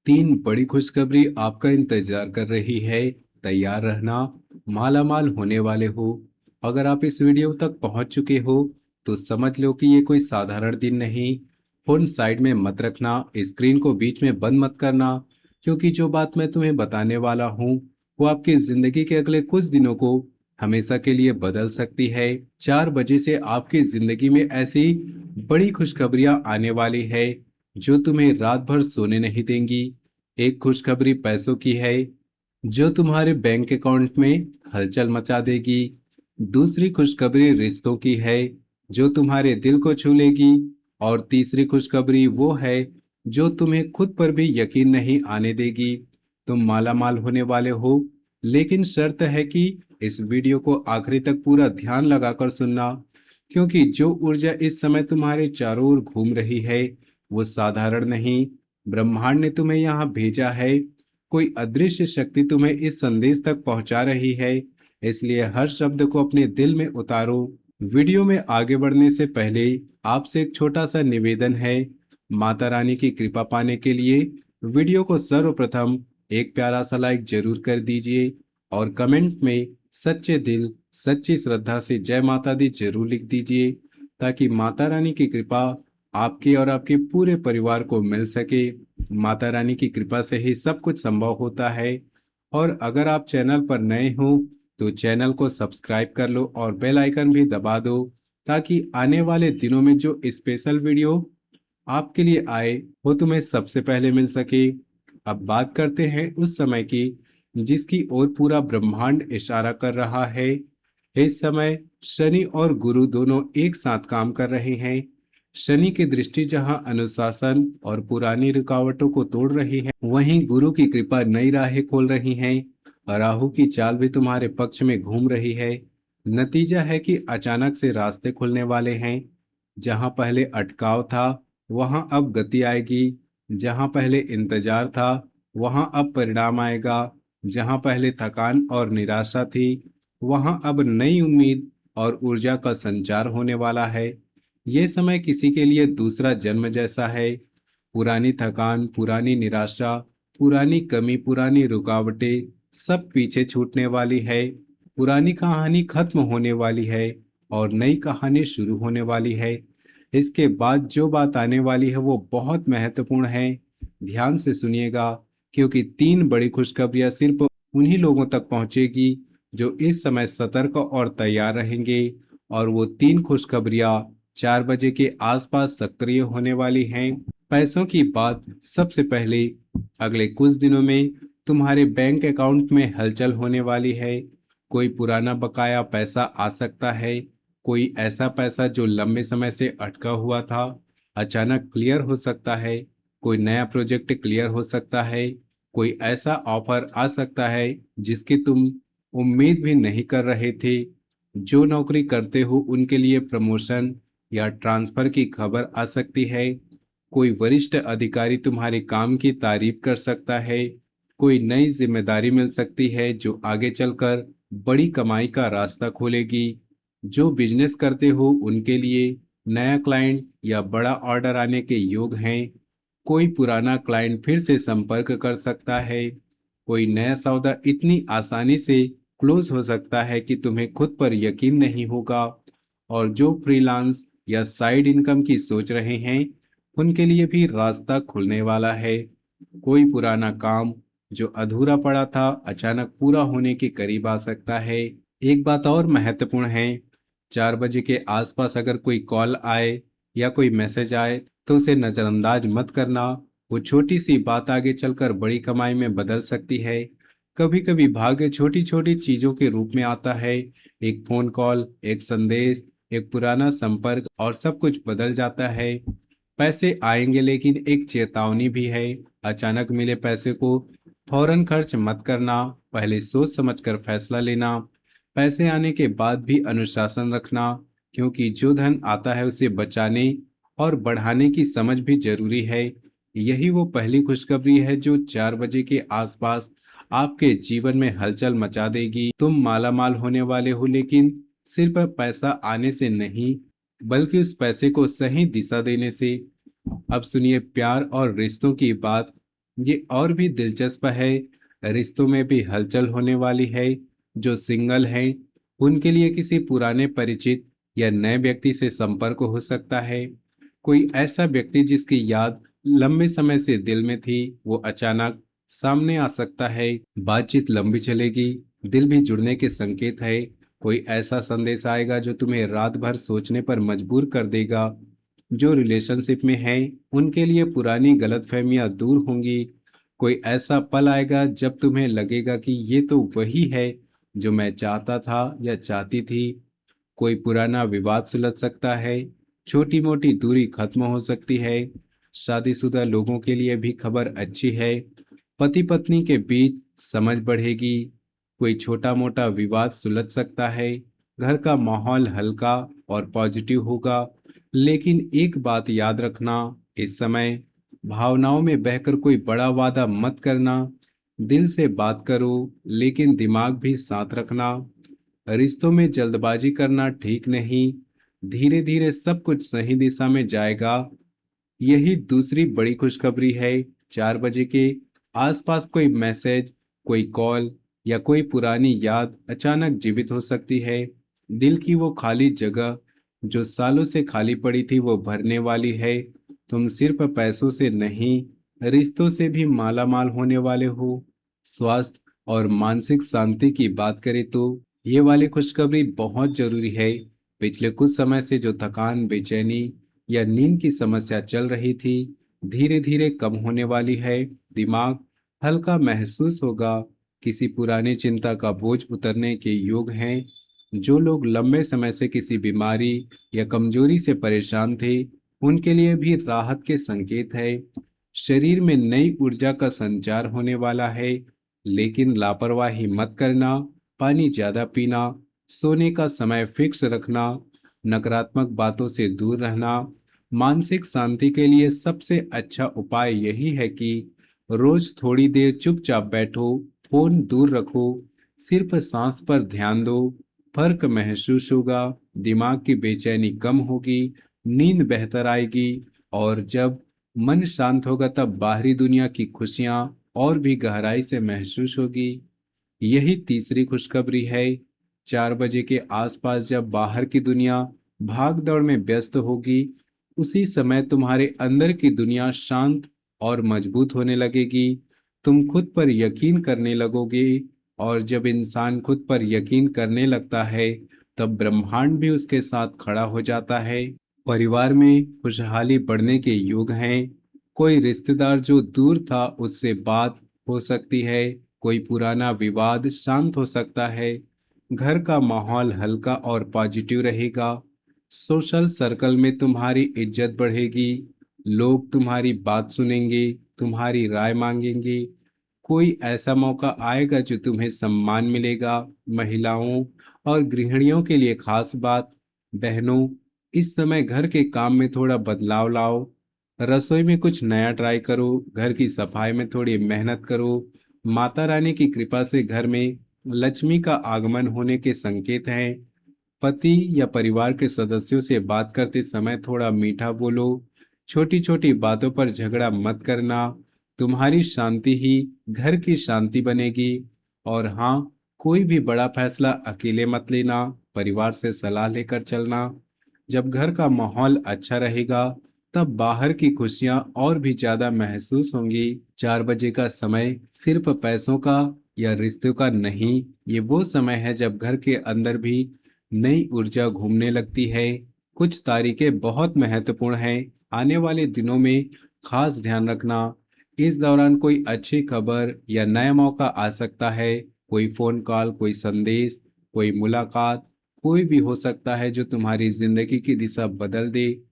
तीन बड़ी खुशखबरी आपका इंतजार कर रही है। तैयार रहना, मालामाल होने वाले हो। अगर आप इस वीडियो तक पहुंच चुके हो तो समझ लो कि ये कोई साधारण दिन नहीं। फोन साइड में मत रखना, स्क्रीन को बीच में बंद मत करना, क्योंकि जो बात मैं तुम्हें बताने वाला हूँ वो आपकी जिंदगी के अगले कुछ दिनों को हमेशा के लिए बदल सकती है। 4 बजे से आपकी जिंदगी में ऐसी बड़ी खुशखबरियां आने वाली है जो तुम्हें रात भर सोने नहीं देंगी। एक खुशखबरी पैसों की है जो तुम्हारे बैंक अकाउंट में हलचल मचा देगी। दूसरी खुशखबरी रिश्तों की है जो तुम्हारे दिल को छू लेगी। और तीसरी खुशखबरी वो है जो तुम्हें खुद पर भी यकीन नहीं आने देगी। तुम मालामाल होने वाले हो, लेकिन शर्त है कि इस वीडियो को आखिरी तक पूरा ध्यान लगाकर सुनना, क्योंकि जो ऊर्जा इस समय तुम्हारे चारों ओर घूम रही है वो साधारण नहीं। ब्रह्मांड ने तुम्हें यहाँ भेजा है, कोई अदृश्य शक्ति तुम्हें इस संदेश तक पहुंचा रही है। इसलिए हर शब्द को अपने दिल में उतारो। वीडियो में आगे बढ़ने से पहले आपसे एक छोटा सा निवेदन है। माता रानी की कृपा पाने के लिए वीडियो को सर्वप्रथम एक प्यारा सा लाइक जरूर कर दीजिए और कमेंट में सच्चे दिल सच्ची श्रद्धा से जय माता दी जरूर लिख दीजिए, ताकि माता रानी की कृपा आपके और आपके पूरे परिवार को मिल सके। माता रानी की कृपा से ही सब कुछ संभव होता है। और अगर आप चैनल पर नए हो तो चैनल को सब्सक्राइब कर लो और बेल आइकन भी दबा दो, ताकि आने वाले दिनों में जो स्पेशल वीडियो आपके लिए आए वो तुम्हें सबसे पहले मिल सके। अब बात करते हैं उस समय की जिसकी ओर पूरा ब्रह्मांड इशारा कर रहा है। इस समय शनि और गुरु दोनों एक साथ काम कर रहे हैं। शनि की दृष्टि जहां अनुशासन और पुरानी रुकावटों को तोड़ रही है, वहीं गुरु की कृपा नई राहें खोल रही है। राहु की चाल भी तुम्हारे पक्ष में घूम रही है। नतीजा है कि अचानक से रास्ते खुलने वाले हैं। जहां पहले अटकाव था वहां अब गति आएगी। जहां पहले इंतजार था वहां अब परिणाम आएगा। जहां पहले थकान और निराशा थी वहां अब नई उम्मीद और ऊर्जा का संचार होने वाला है। ये समय किसी के लिए दूसरा जन्म जैसा है। पुरानी थकान, पुरानी निराशा, पुरानी कमी, पुरानी रुकावटें सब पीछे छूटने वाली है। पुरानी कहानी खत्म होने वाली है और नई कहानी शुरू होने वाली है। इसके बाद जो बात आने वाली है वो बहुत महत्वपूर्ण है। ध्यान से सुनिएगा, क्योंकि तीन बड़ी खुशखबरियां सिर्फ उन्हीं लोगों तक पहुंचेगी जो इस समय सतर्क और तैयार रहेंगे। और वो तीन खुशखबरियां 4 बजे के आसपास सक्रिय होने वाली हैं। पैसों की बात सबसे पहले, अगले कुछ दिनों में तुम्हारे बैंक अकाउंट में हलचल होने वाली है। कोई पुराना बकाया पैसा आ सकता है। कोई ऐसा पैसा जो लंबे समय से अटका हुआ था अचानक क्लियर हो सकता है। कोई नया प्रोजेक्ट क्लियर हो सकता है। कोई ऐसा ऑफर आ सकता है जिसकी तुम उम्मीद भी नहीं कर रहे थे। जो नौकरी करते हो उनके लिए प्रमोशन या ट्रांसफर की खबर आ सकती है। कोई वरिष्ठ अधिकारी तुम्हारे काम की तारीफ कर सकता है। कोई नई जिम्मेदारी मिल सकती है जो आगे चलकर बड़ी कमाई का रास्ता खोलेगी। जो बिजनेस करते हो उनके लिए नया क्लाइंट या बड़ा ऑर्डर आने के योग हैं। कोई पुराना क्लाइंट फिर से संपर्क कर सकता है। कोई नया सौदा इतनी आसानी से क्लोज हो सकता है कि तुम्हें खुद पर यकीन नहीं होगा। और जो फ्रीलांस या साइड इनकम की सोच रहे हैं उनके लिए भी रास्ता खुलने वाला है। कोई पुराना काम जो अधूरा पड़ा था अचानक पूरा होने के करीब आ सकता है। एक बात और महत्वपूर्ण है, 4 बजे के आसपास अगर कोई कॉल आए या कोई मैसेज आए तो उसे नजरअंदाज मत करना। वो छोटी सी बात आगे चलकर बड़ी कमाई में बदल सकती है। कभी कभी भाग्य छोटी छोटी चीजों के रूप में आता है। एक फोन कॉल, एक संदेश, एक पुराना संपर्क और सब कुछ बदल जाता है। पैसे आएंगे, लेकिन एक चेतावनी भी है। अचानक मिले पैसे को फौरन खर्च मत करना, पहले सोच समझकर फैसला लेना। पैसे आने के बाद भी अनुशासन रखना, क्योंकि जो धन आता है उसे बचाने और बढ़ाने की समझ भी जरूरी है। यही वो पहली खुशखबरी है जो 4 बजे के आसपास आपके जीवन में हलचल मचा देगी। तुम मालामाल होने वाले हो, लेकिन सिर्फ पैसा आने से नहीं, बल्कि उस पैसे को सही दिशा देने से। अब सुनिए प्यार और रिश्तों की बात। ये और भी दिलचस्प है। रिश्तों में भी हलचल होने वाली है। जो सिंगल हैं उनके लिए किसी पुराने परिचित या नए व्यक्ति से संपर्क हो सकता है। कोई ऐसा व्यक्ति जिसकी याद लंबे समय से दिल में थी, वो अचानक सामने आ सकता है। बातचीत लंबी चलेगी, दिल भी जुड़ने के संकेत है। कोई ऐसा संदेश आएगा जो तुम्हें रात भर सोचने पर मजबूर कर देगा। जो रिलेशनशिप में हैं उनके लिए पुरानी गलतफहमियां दूर होंगी। कोई ऐसा पल आएगा जब तुम्हें लगेगा कि ये तो वही है जो मैं चाहता था या चाहती थी। कोई पुराना विवाद सुलझ सकता है। छोटी मोटी दूरी खत्म हो सकती है। शादीशुदा लोगों के लिए भी खबर अच्छी है। पति पत्नी के बीच समझ बढ़ेगी। कोई छोटा मोटा विवाद सुलझ सकता है। घर का माहौल हल्का और पॉजिटिव होगा। लेकिन एक बात याद रखना, इस समय भावनाओं में बहकर कोई बड़ा वादा मत करना। दिल से बात करो, लेकिन दिमाग भी साथ रखना। रिश्तों में जल्दबाजी करना ठीक नहीं। धीरे धीरे सब कुछ सही दिशा में जाएगा। यही दूसरी बड़ी खुशखबरी है। 4 बजे के आसपास कोई मैसेज, कोई कॉल या कोई पुरानी याद अचानक जीवित हो सकती है। दिल की वो खाली जगह जो सालों से खाली पड़ी थी, वो भरने वाली है। तुम सिर्फ पैसों से नहीं, रिश्तों से भी मालामाल होने वाले हो। स्वास्थ्य और मानसिक शांति की बात करें तो ये वाली खुशखबरी बहुत जरूरी है। पिछले कुछ समय से जो थकान, बेचैनी या नींद की समस्या चल रही थी, धीरे धीरे कम होने वाली है। दिमाग हल्का महसूस होगा। किसी पुरानी चिंता का बोझ उतरने के योग हैं। जो लोग लंबे समय से किसी बीमारी या कमजोरी से परेशान थे, उनके लिए भी राहत के संकेत है। शरीर में नई ऊर्जा का संचार होने वाला है। लेकिन लापरवाही मत करना। पानी ज्यादा पीना, सोने का समय फिक्स रखना, नकारात्मक बातों से दूर रहना। मानसिक शांति के लिए सबसे अच्छा उपाय यही है कि रोज थोड़ी देर चुपचाप बैठो, फोन दूर रखो, सिर्फ सांस पर ध्यान दो। फर्क महसूस होगा। दिमाग की बेचैनी कम होगी, नींद बेहतर आएगी। और जब मन शांत होगा तब बाहरी दुनिया की खुशियां और भी गहराई से महसूस होगी। यही तीसरी खुशखबरी है। 4 बजे के आसपास जब बाहर की दुनिया भाग दौड़ में व्यस्त होगी, उसी समय तुम्हारे अंदर की दुनिया शांत और मजबूत होने लगेगी। तुम खुद पर यकीन करने लगोगे। और जब इंसान खुद पर यकीन करने लगता है, तब ब्रह्मांड भी उसके साथ खड़ा हो जाता है। परिवार में खुशहाली बढ़ने के योग हैं। कोई रिश्तेदार जो दूर था उससे बात हो सकती है। कोई पुराना विवाद शांत हो सकता है। घर का माहौल हल्का और पॉजिटिव रहेगा। सोशल सर्कल में तुम्हारी इज्जत बढ़ेगी। लोग तुम्हारी बात सुनेंगे, तुम्हारी राय मांगेंगे। कोई ऐसा मौका आएगा जो तुम्हें सम्मान मिलेगा। महिलाओं और गृहिणियों के लिए खास बात, बहनों, इस समय घर के काम में थोड़ा बदलाव लाओ। रसोई में कुछ नया ट्राई करो, घर की सफाई में थोड़ी मेहनत करो। माता रानी की कृपा से घर में लक्ष्मी का आगमन होने के संकेत हैं। पति या परिवार के सदस्यों से बात करते समय थोड़ा मीठा बोलो। छोटी छोटी बातों पर झगड़ा मत करना। तुम्हारी शांति ही घर की शांति बनेगी। और हाँ, कोई भी बड़ा फैसला अकेले मत लेना, परिवार से सलाह लेकर चलना। जब घर का माहौल अच्छा रहेगा, तब बाहर की खुशियां और भी ज्यादा महसूस होंगी। 4 बजे का समय सिर्फ पैसों का या रिश्तों का नहीं, ये वो समय है जब घर के अंदर भी नई ऊर्जा घूमने लगती है। कुछ तारीखें बहुत महत्वपूर्ण हैं। आने वाले दिनों में खास ध्यान रखना। इस दौरान कोई अच्छी खबर या नया मौका आ सकता है। कोई फोन कॉल, कोई संदेश, कोई मुलाकात, कोई भी हो सकता है जो तुम्हारी जिंदगी की दिशा बदल दे।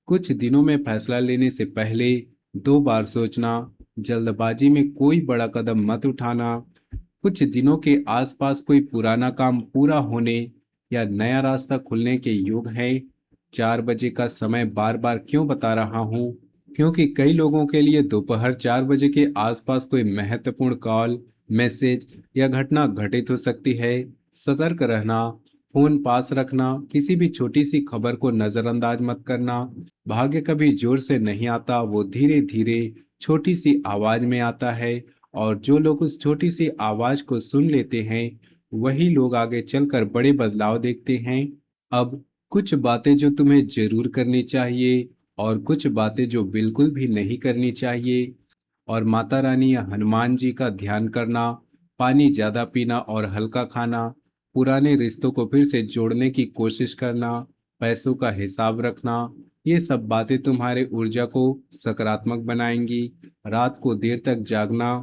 कुछ दिनों में फैसला लेने से पहले 2 बार सोचना। जल्दबाजी में कोई बड़ा कदम मत उठाना। कुछ दिनों के आसपास कोई पुराना काम पूरा होने या नया रास्ता खुलने के योग है। 4 बजे का समय बार बार क्यों बता रहा हूँ? क्योंकि कई लोगों के लिए दोपहर 4 बजे के आसपास कोई महत्वपूर्ण कॉल, मैसेज या घटना घटित हो सकती है। सतर्क रहना, फोन पास रखना, किसी भी छोटी सी खबर को नजरअंदाज मत करना। भाग्य कभी जोर से नहीं आता, वो धीरे धीरे छोटी सी आवाज में आता है, और जो लोग उस छोटी सी आवाज को सुन लेते हैं वही लोग आगे चलकर बड़े बदलाव देखते हैं। अब कुछ बातें जो तुम्हें जरूर करनी चाहिए और कुछ बातें जो बिल्कुल भी नहीं करनी चाहिए। और माता रानी या हनुमान जी का ध्यान करना, पानी ज्यादा पीना और हल्का खाना, पुराने रिश्तों को फिर से जोड़ने की कोशिश करना, पैसों का हिसाब रखना, ये सब बातें तुम्हारे ऊर्जा को सकारात्मक बनाएंगी। रात को देर तक जागना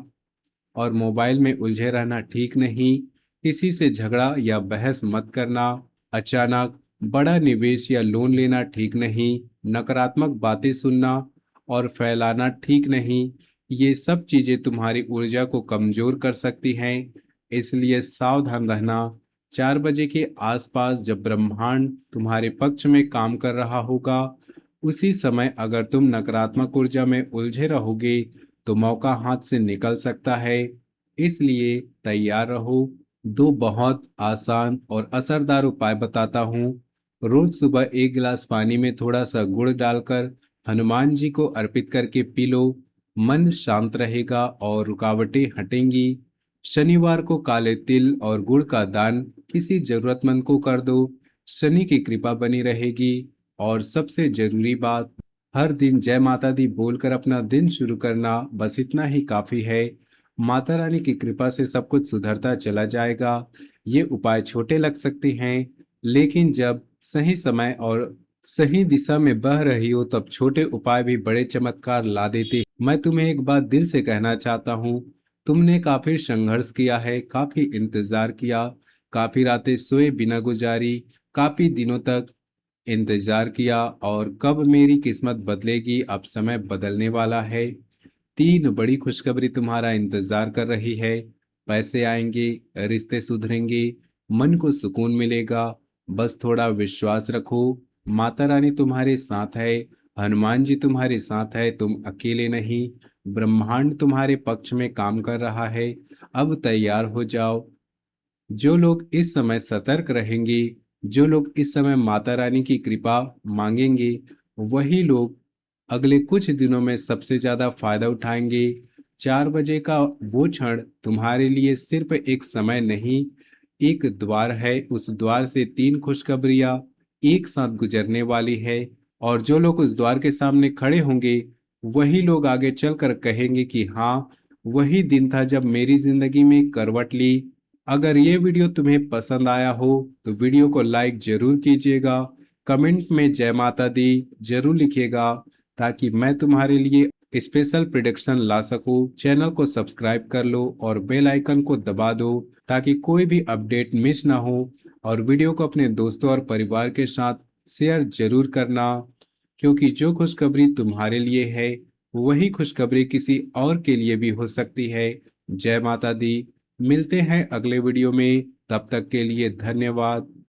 और मोबाइल में उलझे रहना ठीक नहीं। किसी से झगड़ा या बहस मत करना। अचानक बड़ा निवेश या लोन लेना ठीक नहीं। नकारात्मक बातें सुनना और फैलाना ठीक नहीं। ये सब चीजें तुम्हारी ऊर्जा को कमजोर कर सकती हैं, इसलिए सावधान रहना। 4 बजे के आसपास जब ब्रह्मांड तुम्हारे पक्ष में काम कर रहा होगा, उसी समय अगर तुम नकारात्मक ऊर्जा में उलझे रहोगे तो मौका हाथ से निकल सकता है। इसलिए तैयार रहो। दो बहुत आसान और असरदार उपाय बताता हूँ। रोज सुबह एक गिलास पानी में थोड़ा सा गुड़ डालकर हनुमान जी को अर्पित करके पी लो। मन शांत रहेगा और रुकावटें हटेंगी। शनिवार को काले तिल और गुड़ का दान किसी जरूरतमंद को कर दो। शनि की कृपा बनी रहेगी। और सबसे जरूरी बात, हर दिन जय माता दी बोलकर अपना दिन शुरू करना, बस इतना ही काफी है। माता रानी की कृपा से सब कुछ सुधरता चला जाएगा। ये उपाय छोटे लग सकते हैं, लेकिन जब सही समय और सही दिशा में बह रही हो तब छोटे उपाय भी बड़े चमत्कार ला देते। मैं तुम्हें एक बात दिल से कहना चाहता हूँ। तुमने काफी संघर्ष किया है, काफी इंतजार किया, काफी रातें सोए बिना गुजारी, काफी दिनों तक इंतजार किया, और कब मेरी किस्मत बदलेगी, अब समय बदलने वाला है। 3 बड़ी खुशखबरी तुम्हारा इंतजार कर रही है। पैसे आएंगे, रिश्ते सुधरेंगे, मन को सुकून मिलेगा। बस थोड़ा विश्वास रखो। माता रानी तुम्हारे साथ है, हनुमान जी तुम्हारे साथ है, तुम अकेले नहीं। ब्रह्मांड तुम्हारे पक्ष में काम कर रहा है। अब तैयार हो जाओ। जो लोग इस समय सतर्क रहेंगे, जो लोग इस समय माता रानी की कृपा मांगेंगे, वही लोग अगले कुछ दिनों में सबसे ज्यादा फायदा उठाएंगे। 4 बजे का वो क्षण तुम्हारे लिए सिर्फ एक समय नहीं, एक द्वार है। उस द्वार से 3 खुशखबरियां एक साथ गुजरने वाली है। और जो लोग उस द्वार के सामने खड़े होंगे, वही लोग आगे चलकर कहेंगे कि हाँ, वही दिन था जब मेरी जिंदगी में करवट ली। अगर ये वीडियो तुम्हें पसंद आया हो तो वीडियो को लाइक जरूर कीजिएगा। कमेंट में जय माता दी जरूर लिखिएगा, ताकि मैं तुम्हारे लिए स्पेशल प्रिडिक्शन ला सकूं। चैनल को सब्सक्राइब कर लो और बेल आइकन को दबा दो, ताकि कोई भी अपडेट मिस ना हो। और वीडियो को अपने दोस्तों और परिवार के साथ शेयर जरूर करना, क्योंकि जो खुशखबरी तुम्हारे लिए है वही खुशखबरी किसी और के लिए भी हो सकती है। जय माता दी। मिलते हैं अगले वीडियो में, तब तक के लिए धन्यवाद।